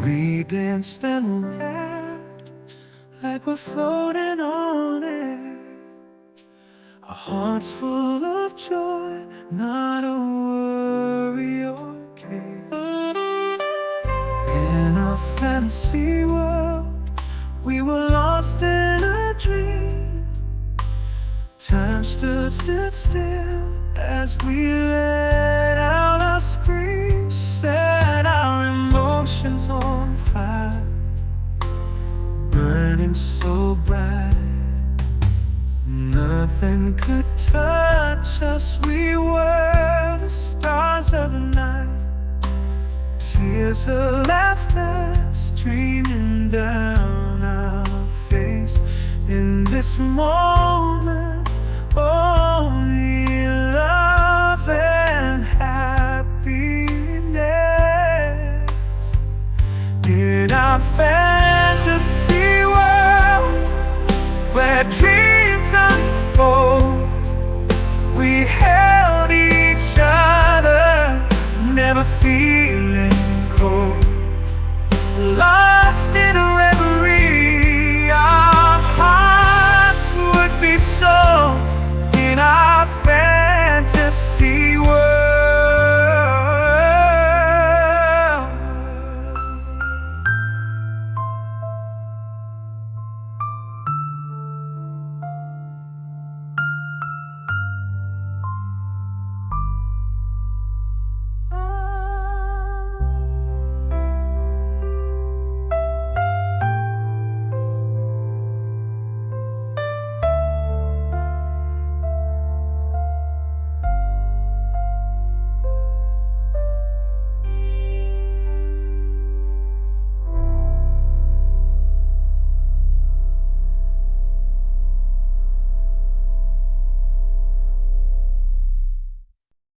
We danced and laughed like we're floating on air. Our hearts full of joy, not a worry or care. In a fantasy world, we were lost in a dream. Time stood still as we let out our screams. Set our emotions on fire, burning so bright. Nothing could touch us, we were the stars of the night. Tears of laughter streaming down our face. In this moment, only love and happiness. In our fantasy world, where dreams unfold, we held each other, never fearing